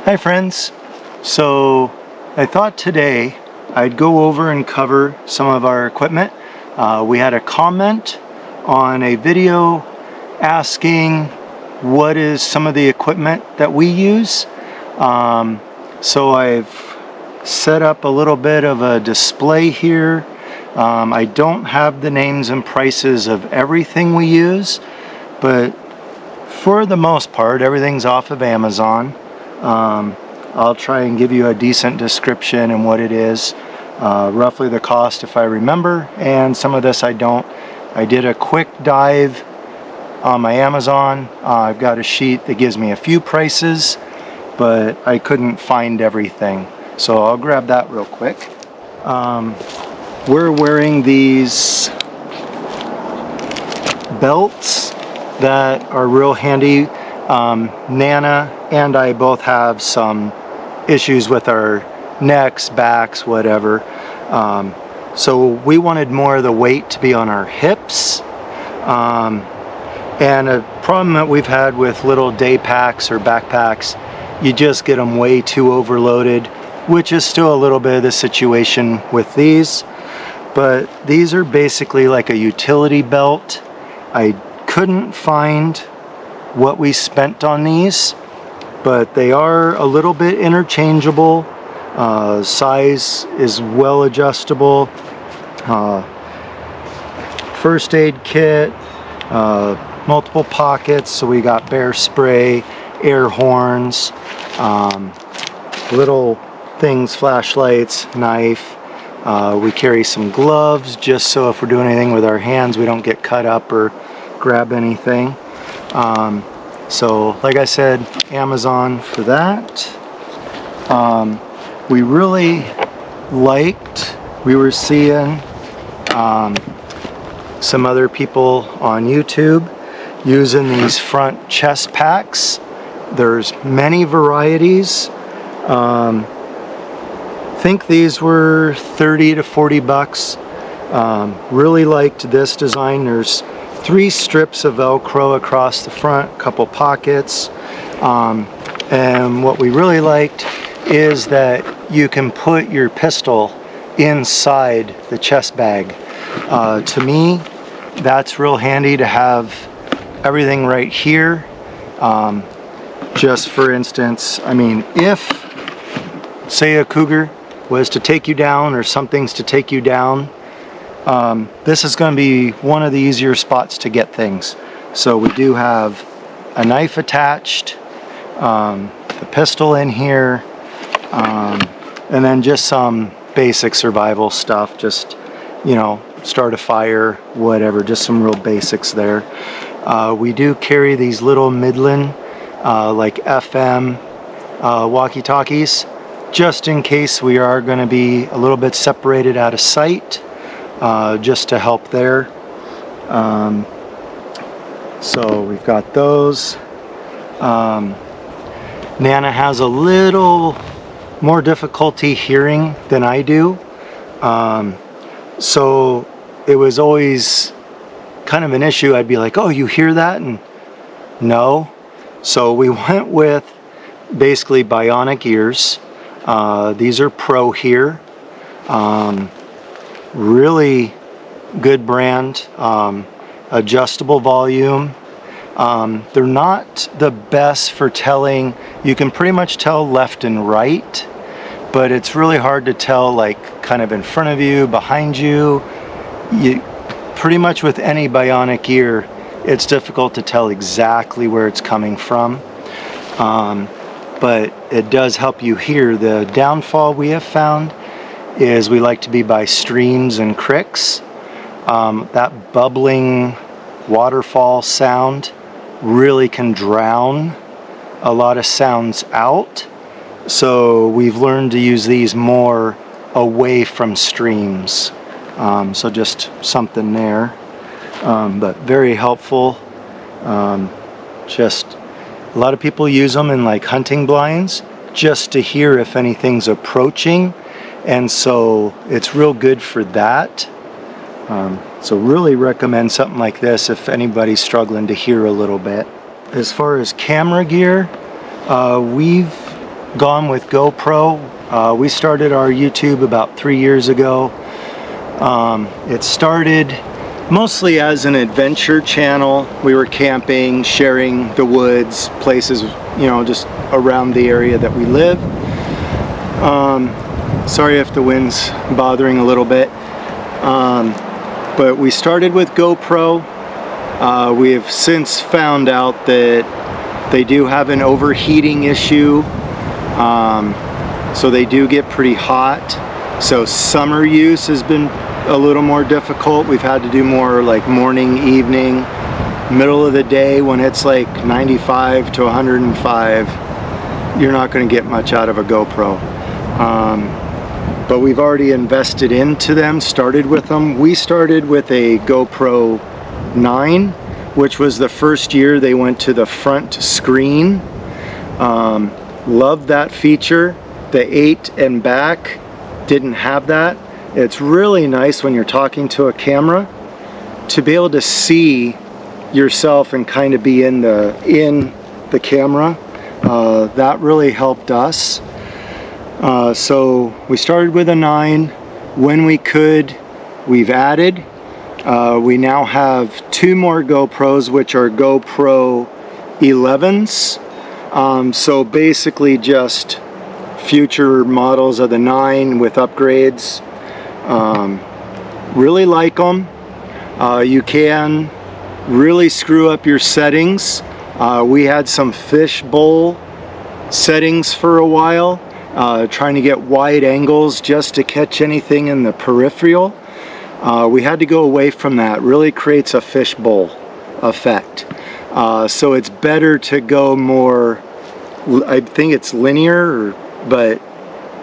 Hi friends, so I thought today I'd go over and cover some of our equipment. We had a comment on a video asking what is some of the equipment that we use. So I've set up a little bit of a display here. I don't have the names and prices of everything we use, but for the most part everything's off of Amazon. I'll try and give you a decent description and what it is, roughly the cost if I remember, and some of this I don't. I did a quick dive on my Amazon. I've got a sheet that gives me a few prices, but I couldn't find everything, so I'll grab that real quick. We're wearing these belts that are real handy. Nana and I both have some issues with our necks, backs, whatever. So we wanted more of the weight to be on our hips. And a problem that we've had with little day packs or backpacks, you just get them way too overloaded, which is still a little bit of the situation with these. But these are basically like a utility belt. I couldn't find what we spent on these, but they are a little bit interchangeable. Size is well adjustable. First aid kit, multiple pockets, so we got bear spray, air horns, little things, flashlights, knife. We carry some gloves just so if we're doing anything with our hands we don't get cut up or grab anything. So like I said, Amazon for that. We really liked, we were seeing some other people on YouTube using these front chest packs. There's many varieties. I think these were 30 to 40 bucks. Really liked this design. There's 3 strips of Velcro across the front, couple pockets. And what we really liked is that you can put your pistol inside the chest bag. To me, that's real handy to have everything right here. Just for instance, I mean, if say a cougar was to take you down or something's to take you down, this is going to be one of the easier spots to get things. So we do have a knife attached, the pistol in here, and then just some basic survival stuff, just, you know, start a fire, whatever, just some real basics there. We do carry these little Midland like FM walkie-talkies, just in case we are going to be a little bit separated out of sight, just to help there. So we've got those. Nana has a little more difficulty hearing than I do, so it was always kind of an issue. I'd be like, oh, you hear that? And no. So we went with basically bionic ears. These are Pro here. Really good brand, adjustable volume. They're not the best for telling. You can pretty much tell left and right, but it's really hard to tell like kind of in front of you, behind you. Pretty much with any bionic ear, it's difficult to tell exactly where it's coming from, but it does help you hear. The downfall we have found is we like to be by streams and creeks. That bubbling waterfall sound really can drown a lot of sounds out, so we've learned to use these more away from streams. So just something there, but very helpful. Just a lot of people use them in like hunting blinds just to hear if anything's approaching, and so it's real good for that. So really recommend something like this if anybody's struggling to hear a little bit. As far as camera gear, we've gone with GoPro. We started our YouTube about 3 years ago. It started mostly as an adventure channel. We were camping, sharing the woods, places, you know, just around the area that we live. Sorry if the wind's bothering a little bit. But we started with GoPro. We have since found out that they do have an overheating issue. So they do get pretty hot. So summer use has been a little more difficult. We've had to do more like morning, evening, middle of the day when it's like 95 to 105. You're not going to get much out of a GoPro. But we've already invested into them, started with them. We started with a GoPro 9, which was the first year they went to the front screen. Loved that feature. The 8 and back didn't have that. It's really nice when you're talking to a camera to be able to see yourself and kind of be in the camera. That really helped us. So we started with a 9. When we could, we've added. We now have 2 more GoPros, which are GoPro 11s. So basically just future models of the 9 with upgrades. Really like them. You can really screw up your settings. We had some fishbowl settings for a while, trying to get wide angles just to catch anything in the peripheral. We had to go away from that. Really creates a fishbowl effect. So it's better to go more, I think it's linear, but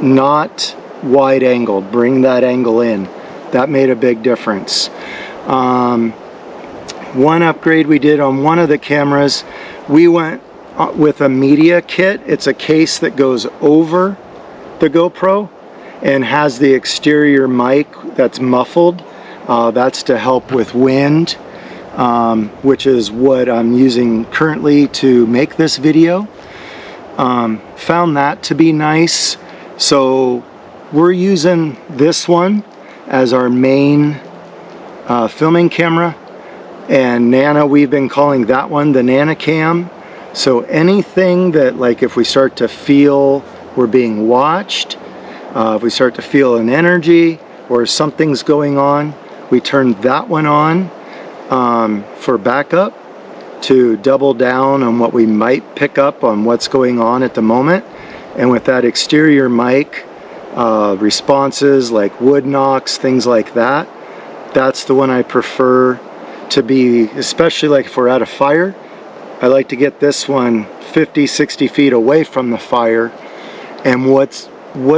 not wide angled. Bring that angle in. That made a big difference. One upgrade we did on one of the cameras, we went with a media kit. It's a case that goes over the GoPro and has the exterior mic that's muffled. That's to help with wind, which is what I'm using currently to make this video. Found that to be nice. So we're using this one as our main filming camera, and Nana, we've been calling that one the Nana Cam. So anything that, like, if we start to feel we're being watched, if we start to feel an energy or something's going on, we turn that one on for backup to double down on what we might pick up on what's going on at the moment. And with that exterior mic, responses like wood knocks, things like that, that's the one I prefer to be, especially like if we're at a fire. I like to get this one 50-60 feet away from the fire, and what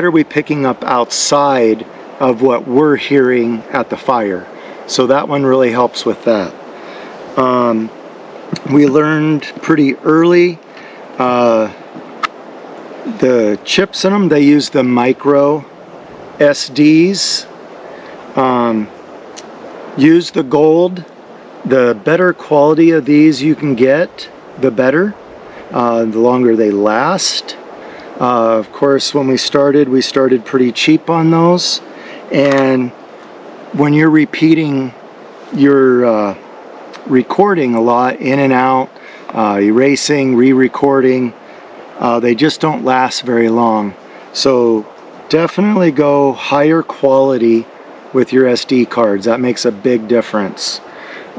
are we picking up outside of what we're hearing at the fire. So that one really helps with that. We learned pretty early the chips in them, they use the micro SDs. Use the gold. The better quality of these you can get, the better. The longer they last. Of course, when we started pretty cheap on those. And when you're repeating your recording a lot, in and out, erasing, re-recording, they just don't last very long. So definitely go higher quality with your SD cards. That makes a big difference.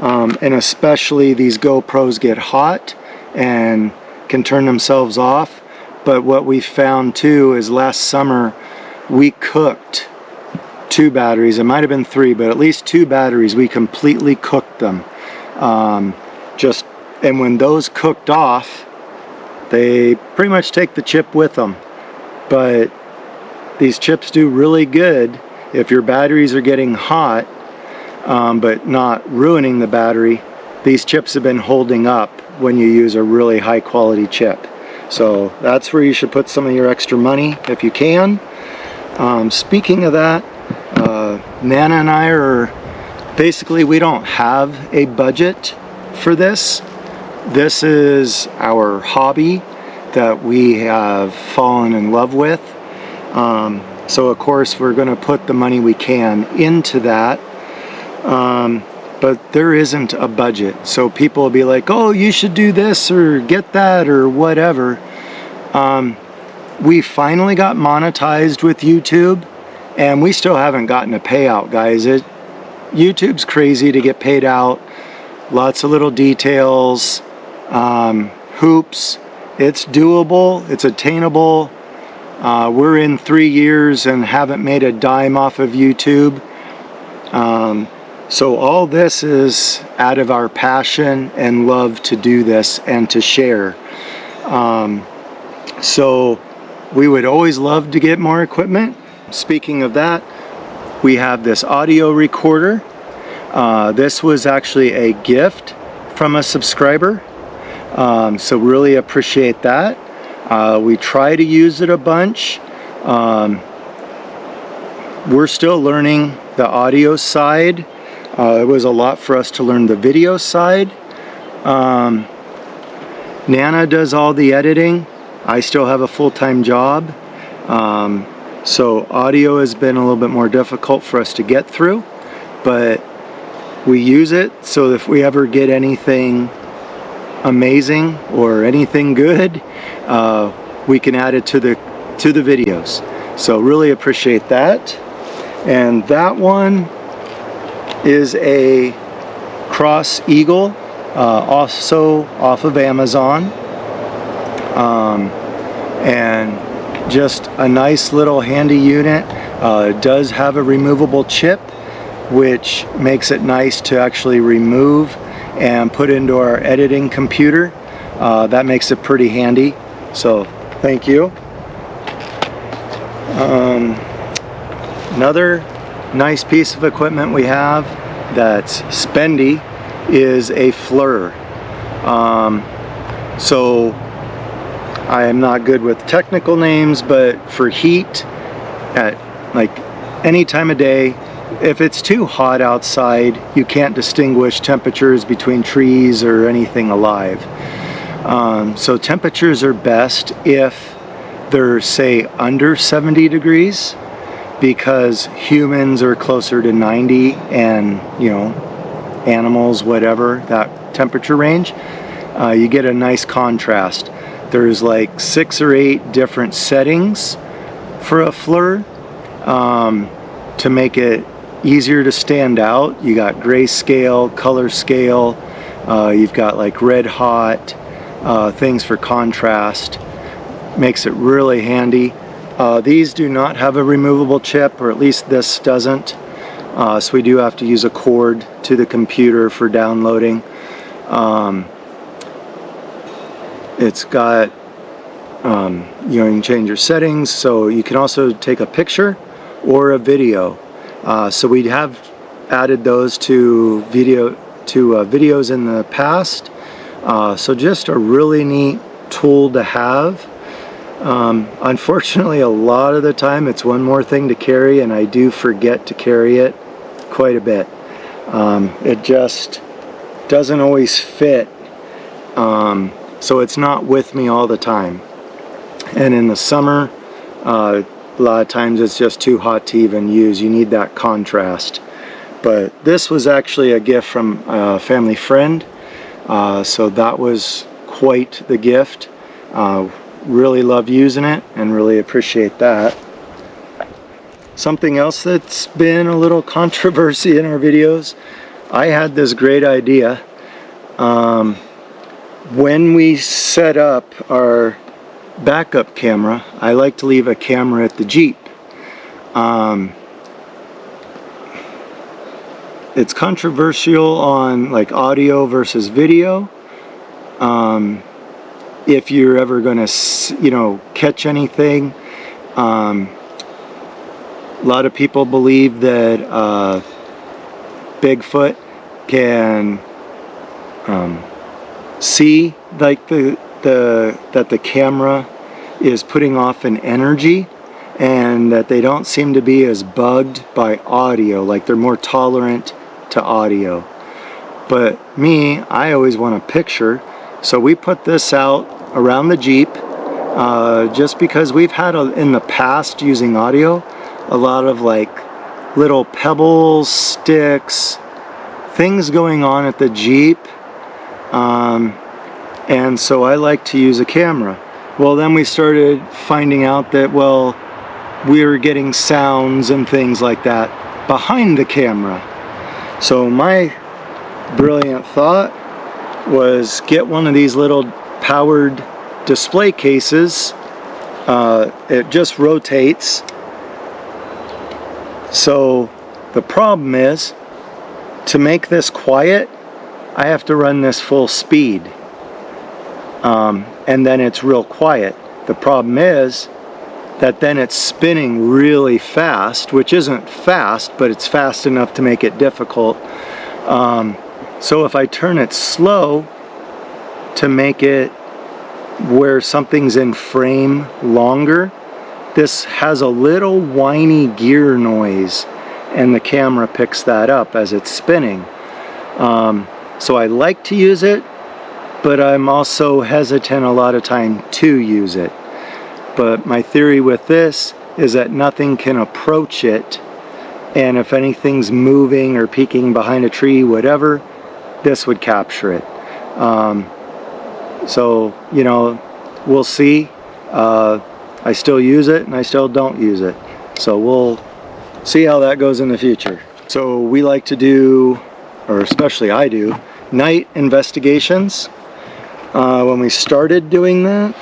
And especially these GoPros get hot and can turn themselves off. But what we found too is last summer we cooked 2 batteries. It might have been 3, but at least 2 batteries. We completely cooked them. And when those cooked off, they pretty much take the chip with them. But these chips do really good if your batteries are getting hot, but not ruining the battery. These chips have been holding up when you use a really high quality chip. So that's where you should put some of your extra money if you can. Speaking of that, Nana and I are basically we don't have a budget for this. This is our hobby that we have fallen in love with. So of course we're going to put the money we can into that. But there isn't a budget. So people will be like, oh, you should do this or get that or whatever. We finally got monetized with YouTube, and we still haven't gotten a payout, guys. YouTube's crazy to get paid out. Lots of little details, hoops. It's doable, it's attainable. We're in 3 years and haven't made a dime off of YouTube. So all this is out of our passion and love to do this and to share. So we would always love to get more equipment. Speaking of that, we have this audio recorder. This was actually a gift from a subscriber. So really appreciate that. We try to use it a bunch. We're still learning the audio side. It was a lot for us to learn the video side. Nana does all the editing. I still have a full-time job. So audio has been a little bit more difficult for us to get through, but we use it so if we ever get anything amazing or anything good, we can add it to the videos. So really appreciate that. And that one is a Cross Eagle, also off of Amazon, and just a nice little handy unit. It does have a removable chip, which makes it nice to actually remove and put into our editing computer. That makes it pretty handy, so thank you. Another nice piece of equipment we have that's spendy is a FLIR. So I am not good with technical names, but for heat at like any time of day, if it's too hot outside, you can't distinguish temperatures between trees or anything alive. So temperatures are best if they're, say, under 70 degrees, because humans are closer to 90 and, you know, animals, whatever, that temperature range, you get a nice contrast. There's like 6 or 8 different settings for a FLIR to make it easier to stand out. You got grayscale, color scale, you've got like red hot, things for contrast. Makes it really handy. These do not have a removable chip, or at least this doesn't. So we do have to use a cord to the computer for downloading. It's got, you can change your settings, so you can also take a picture or a video. So we have added those to videos in the past. So just a really neat tool to have. Unfortunately, a lot of the time it's one more thing to carry, and I do forget to carry it quite a bit. It just doesn't always fit, so it's not with me all the time. And in the summer, a lot of times it's just too hot to even use. You need that contrast. But this was actually a gift from a family friend, so that was quite the gift. Really love using it and really appreciate that. Something else that's been a little controversy in our videos, I had this great idea. When we set up our backup camera, I like to leave a camera at the Jeep. It's controversial on like audio versus video. If you're ever going to, you know, catch anything. A lot of people believe that Bigfoot can see like that the camera is putting off an energy, and that they don't seem to be as bugged by audio, like they're more tolerant to audio. But me, I always want a picture, so we put this out around the Jeep just because we've had in the past using audio a lot of like little pebbles, sticks, things going on at the Jeep, and so I like to use a camera. Well, then we started finding out that, well, we were getting sounds and things like that behind the camera. So my brilliant thought was get one of these little powered display cases. It just rotates. So the problem is, to make this quiet, I have to run this full speed, and then it's real quiet. The problem is that then it's spinning really fast, which isn't fast, but it's fast enough to make it difficult. So if I turn it slow to make it where something's in frame longer, this has a little whiny gear noise, and the camera picks that up as it's spinning. So I like to use it, but I'm also hesitant a lot of time to use it. But my theory with this is that nothing can approach it, and if anything's moving or peeking behind a tree, whatever, this would capture it. So, you know, we'll see. I still use it and I still don't use it. So we'll see how that goes in the future. So we like to do, or especially I do, night investigations. When we started doing that,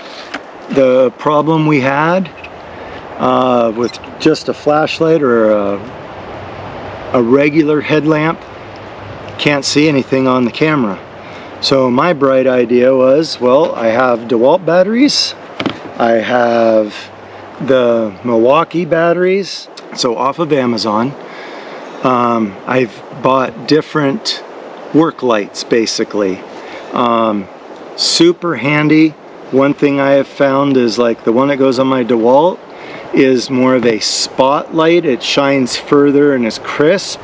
the problem we had with just a flashlight or a regular headlamp, can't see anything on the camera. So my bright idea was, well, I have DeWalt batteries, I have the Milwaukee batteries, so off of Amazon. I've bought different work lights basically. Super handy. One thing I have found is like the one that goes on my DeWalt is more of a spotlight. It shines further and is crisp.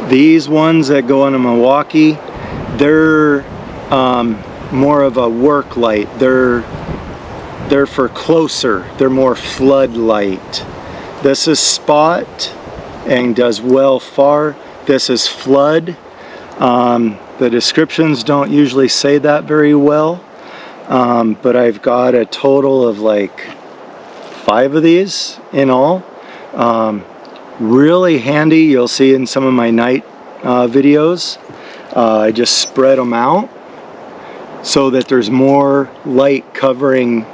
These ones that go on a Milwaukee, they're more of a work light. They're for closer. They're more floodlight. This is spot and does well far. This is flood. The descriptions don't usually say that very well. But I've got a total of like 5 of these in all. Really handy. You'll see in some of my night videos. I just spread them out so that there's more light covering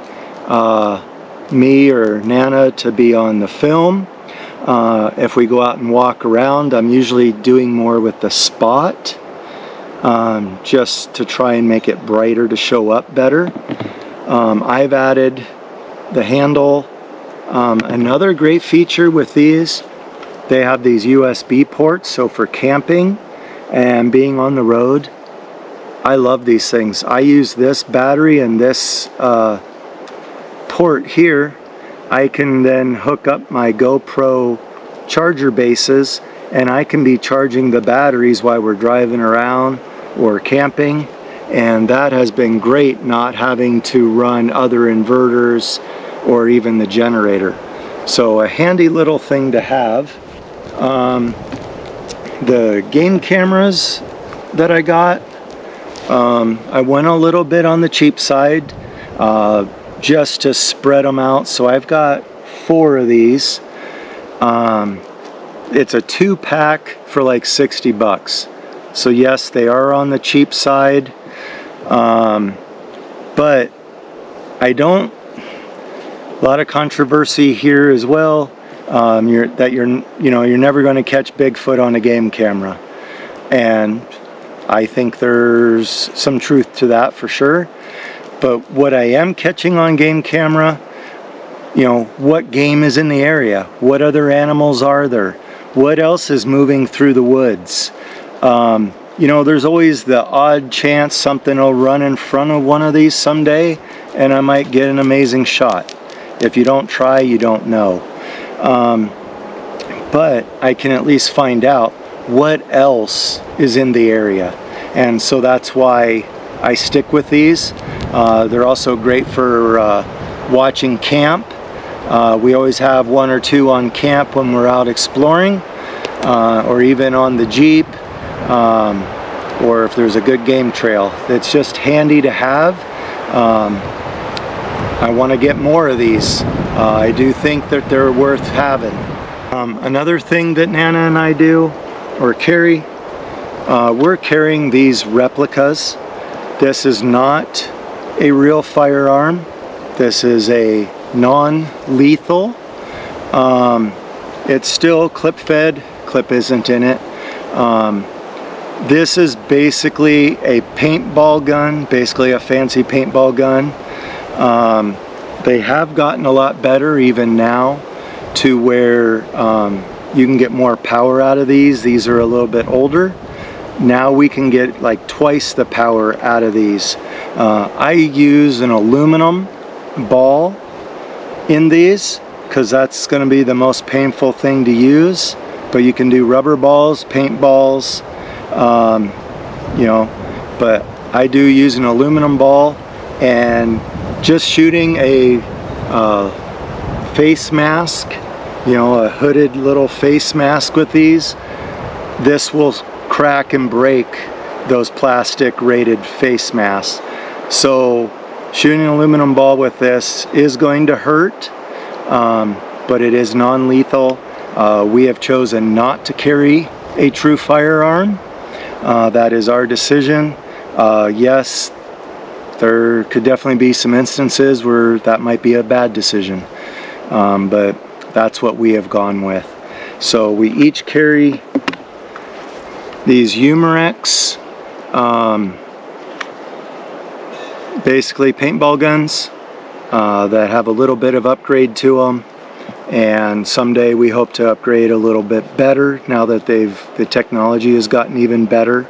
me or Nana to be on the film. If we go out and walk around, I'm usually doing more with the spot. Just to try and make it brighter to show up better. I've added the handle. Another great feature with these, they have these USB ports, so for camping and being on the road, I love these things. I use this battery and this port here. I can then hook up my GoPro charger bases, and I can be charging the batteries while we're driving around or camping, and that has been great, not having to run other inverters or even the generator. So a handy little thing to have. The game cameras that I got, I went a little bit on the cheap side just to spread them out. So I've got 4 of these. It's a 2-pack for like 60 bucks. So yes, they are on the cheap side, but I don't. A lot of controversy here as well. You're never going to catch Bigfoot on a game camera, and I think there's some truth to that for sure. But what I am catching on game camera, you know, what game is in the area? What other animals are there? What else is moving through the woods? You know, there's always the odd chance something will run in front of one of these someday, and I might get an amazing shot. If you don't try, you don't know. But I can at least find out what else is in the area. And so that's why I stick with these. They're also great for watching camp. We always have 1 or 2 on camp when we're out exploring, or even on the Jeep, or if there's a good game trail. It's just handy to have. I want to get more of these. I do think that they're worth having. Another thing that Nana and I do, or carry, we're carrying these replicas. This is not a real firearm. This is a non-lethal. It's still clip fed. Clip isn't in it. This is basically a paintball gun, basically a fancy paintball gun. They have gotten a lot better even now to where you can get more power out of these. These are a little bit older. Now we can get like twice the power out of these. I use an aluminum ball in these because that's going to be the most painful thing to use, but you can do rubber balls, paint balls, you know, but I do use an aluminum ball, and just shooting a face mask, you know, a hooded little face mask with these, this will crack and break those plastic rated face masks. So shooting an aluminum ball with this is going to hurt, but it is non-lethal. We have chosen not to carry a true firearm. That is our decision. Yes, there could definitely be some instances where that might be a bad decision, but that's what we have gone with. So we each carry these Umarex, basically paintball guns that have a little bit of upgrade to them, and someday we hope to upgrade a little bit better now that the technology has gotten even better,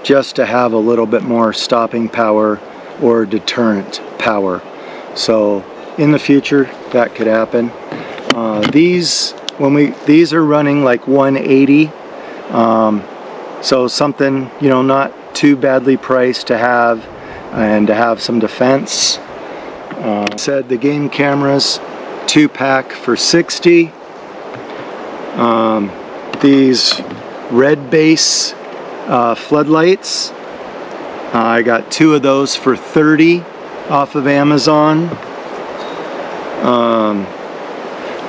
just to have a little bit more stopping power or deterrent power. So in the future that could happen. These are running like 180. So something, you know, not too badly priced to have, and to have some defense. Said the game cameras, 2-pack for $60. These red base floodlights, I got 2 of those for $30 off of Amazon.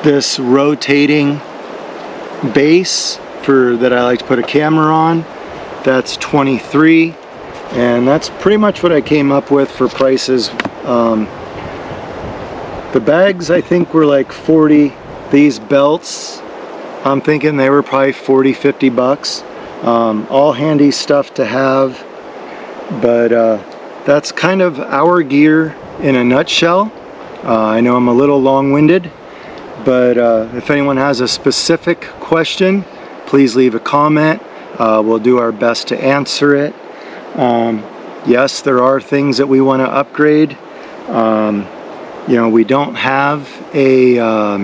This rotating base that I like to put a camera on, that's $23, and that's pretty much what I came up with for prices. The bags I think were like 40. These belts, I'm thinking they were probably 40-50 bucks. All handy stuff to have, but that's kind of our gear in a nutshell. I know I'm a little long-winded, but if anyone has a specific question, please leave a comment. We'll do our best to answer it. Yes, there are things that we want to upgrade. You know, we don't have a oh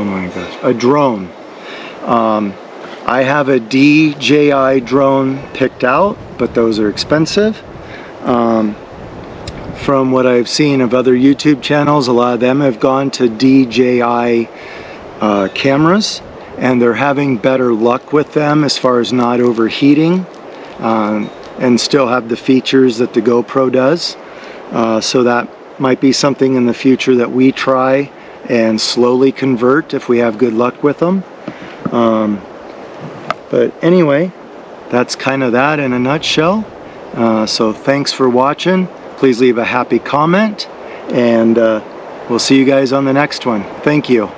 my gosh, a drone. I have a DJI drone picked out, but those are expensive. From what I've seen of other YouTube channels, a lot of them have gone to DJI cameras, and they're having better luck with them as far as not overheating, and still have the features that the GoPro does. So that might be something in the future that we try and slowly convert if we have good luck with them. But anyway, that's kind of that in a nutshell. So thanks for watching. Please leave a happy comment, and we'll see you guys on the next one. Thank you.